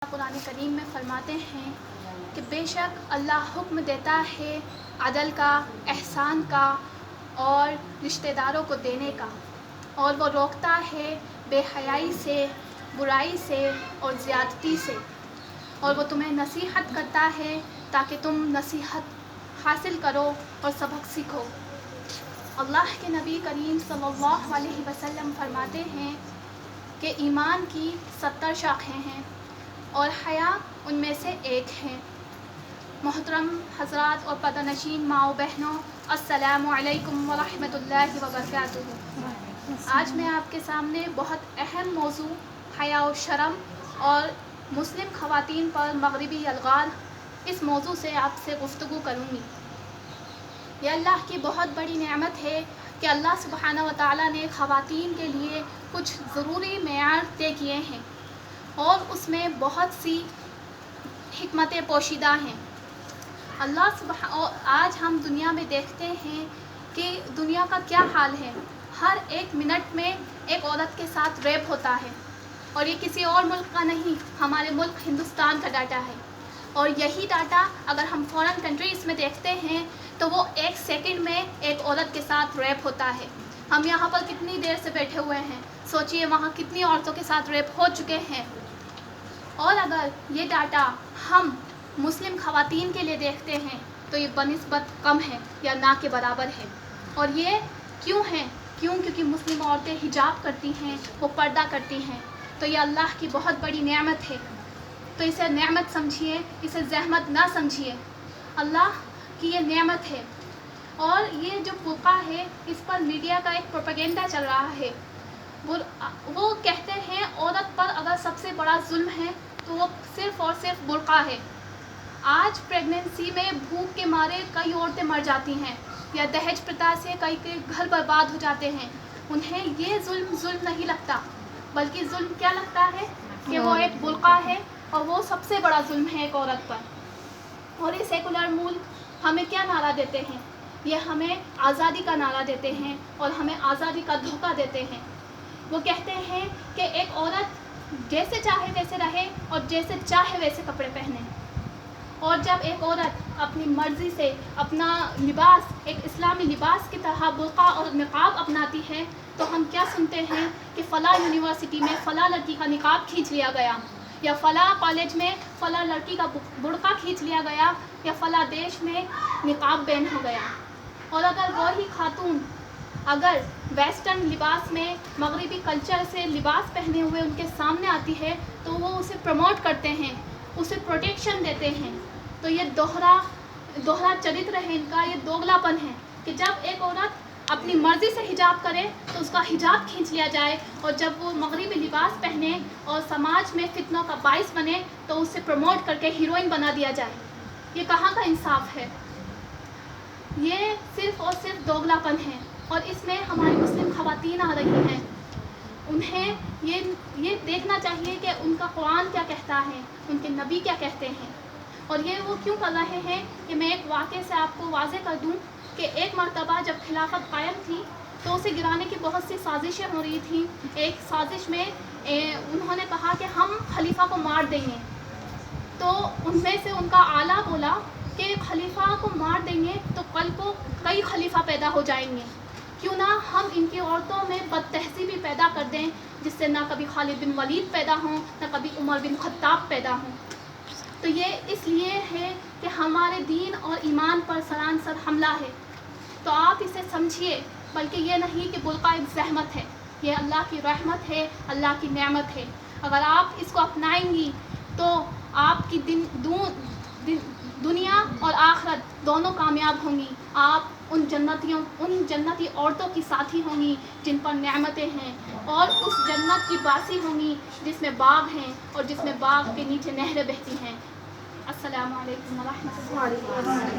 قرآن کریم میں فرماتے ہیں کہ بے شک اللہ حکم دیتا ہے عدل کا، احسان کا اور رشتہ داروں کو دینے کا، اور وہ روکتا ہے بے حیائی سے، برائی سے اور زیادتی سے، اور وہ تمہیں نصیحت کرتا ہے تاکہ تم نصیحت حاصل کرو اور سبق سیکھو۔ اللہ کے نبی کریم صلی اللہ علیہ وسلم فرماتے ہیں کہ ایمان کی 70 شاخیں ہیں اور حیا ان میں سے ایک ہے۔ محترم حضرات اور پردہ نشین ماں و بہنوں، السلام علیکم ورحمۃ اللہ وبرکاتہ۔ آج میں آپ کے سامنے بہت اہم موضوع حیا و شرم اور مسلم خواتین پر مغربی الغار، اس موضوع سے آپ سے گفتگو کروں گی۔ یہ اللہ کی بہت بڑی نعمت ہے کہ اللہ سبحانہ و تعالیٰ نے خواتین کے لیے کچھ ضروری معیار طے کیے ہیں اور اس میں بہت سی حکمتیں پوشیدہ ہیں۔ آج ہم دنیا میں دیکھتے ہیں کہ دنیا کا کیا حال ہے۔ ہر ایک منٹ میں ایک عورت کے ساتھ ریپ ہوتا ہے، اور یہ کسی اور ملک کا نہیں، ہمارے ملک ہندوستان کا ڈاٹا ہے۔ اور یہی ڈاٹا اگر ہم فورن کنٹریز میں دیکھتے ہیں تو وہ ایک سیکنڈ میں ایک عورت کے ساتھ ریپ ہوتا ہے۔ ہم یہاں پر کتنی دیر سے بیٹھے ہوئے ہیں، سوچئے وہاں کتنی عورتوں کے ساتھ ریپ ہو چکے ہیں۔ اور اگر یہ ڈاٹا ہم مسلم خواتین کے لیے دیکھتے ہیں تو یہ بنسبت کم ہے یا نہ کے برابر ہے۔ اور یہ کیوں ہے؟ کیونکہ مسلم عورتیں حجاب کرتی ہیں، وہ پردہ کرتی ہیں، تو یہ اللہ کی بہت بڑی نعمت ہے۔ تو اسے نعمت سمجھیے، اسے زحمت نہ سمجھیے، اللہ کی یہ نعمت ہے۔ اور یہ جو برقع ہے، اس پر میڈیا کا ایک پروپیگنڈا چل رہا ہے۔ وہ کہتے ہیں عورت پر اگر سب سے بڑا ظلم ہے تو وہ صرف اور صرف برقع ہے۔ آج پریگننسی میں بھوک کے مارے کئی عورتیں مر جاتی ہیں، یا دہیج پرتا سے کئی کے گھر برباد ہو جاتے ہیں۔ انہیں یہ ظلم نہیں لگتا، بلکہ ظلم کیا لگتا ہے کہ وہ ایک برقع ہے، اور وہ سب سے بڑا ظلم ہے ایک عورت پر۔ اور یہ سیکولر ملک ہمیں کیا نعرہ دیتے ہیں؟ یہ ہمیں آزادی کا نعرہ دیتے ہیں اور ہمیں آزادی کا دھوکہ دیتے ہیں۔ وہ کہتے ہیں کہ ایک عورت جیسے چاہے ویسے رہے اور جیسے چاہے ویسے کپڑے پہنے، اور جب ایک عورت اپنی مرضی سے اپنا لباس ایک اسلامی لباس کی طرح برقع اور نقاب اپناتی ہے تو ہم کیا سنتے ہیں کہ فلاں یونیورسٹی میں فلاں لڑکی کا نقاب کھینچ لیا گیا، یا فلاں کالج میں فلاں لڑکی کا برقع کھینچ لیا گیا، یا فلاں دیش میں نقاب بین ہو گیا۔ اور اگر وہی خاتون اگر ویسٹرن لباس میں مغربی کلچر سے لباس پہنے ہوئے ان کے سامنے آتی ہے تو وہ اسے پروموٹ کرتے ہیں، اسے پروٹیکشن دیتے ہیں۔ تو یہ دوہرا چرتر ہے ان کا، یہ دوگلا پن ہے کہ جب ایک عورت اپنی مرضی سے حجاب کرے تو اس کا حجاب کھینچ لیا جائے، اور جب وہ مغربی لباس پہنے اور سماج میں فتنوں کا باعث بنے تو اسے پروموٹ کر کے ہیروئن بنا دیا جائے۔ یہ کہاں کا انصاف ہے؟ یہ صرف اور صرف دوگلا پن ہے، اور اس میں ہماری مسلم خواتین آ رہی ہیں۔ انہیں یہ دیکھنا چاہیے کہ ان کا قرآن کیا کہتا ہے، ان کے نبی کیا کہتے ہیں، اور یہ وہ کیوں کر رہے ہیں۔ کہ میں ایک واقعے سے آپ کو واضح کر دوں کہ ایک مرتبہ جب خلافت قائم تھی تو اسے گرانے کی بہت سی سازشیں ہو رہی تھیں۔ ایک سازش میں انہوں نے کہا کہ ہم خلیفہ کو مار دیں گے، تو ان میں سے ان کا آلہ بولا کہ خلیفہ کو مار دیں گے تو کل کو کئی خلیفہ پیدا ہو جائیں گے، کیوں نہ ہم ان کی عورتوں میں بد تہذیبی پیدا کر دیں، جس سے نہ کبھی خالد بن ولید پیدا ہوں، نہ کبھی عمر بن خطاب پیدا ہوں۔ تو یہ اس لیے ہے کہ ہمارے دین اور ایمان پر سراسر حملہ ہے۔ تو آپ اسے سمجھیے، بلکہ یہ نہیں کہ برقع ایک زحمت ہے، یہ اللہ کی رحمت ہے، اللہ کی نعمت ہے۔ اگر آپ اس کو اپنائیں گی تو آپ کی دنیا اور آخرت دونوں کامیاب ہوں گی۔ آپ ان جنتی عورتوں کی ساتھی ہوں گی جن پر نعمتیں ہیں، اور اس جنت کی باسی ہوں گی جس میں باغ ہیں اور جس میں باغ کے نیچے نہریں بہتی ہیں۔ السلام علیکم ورحمۃ اللہ۔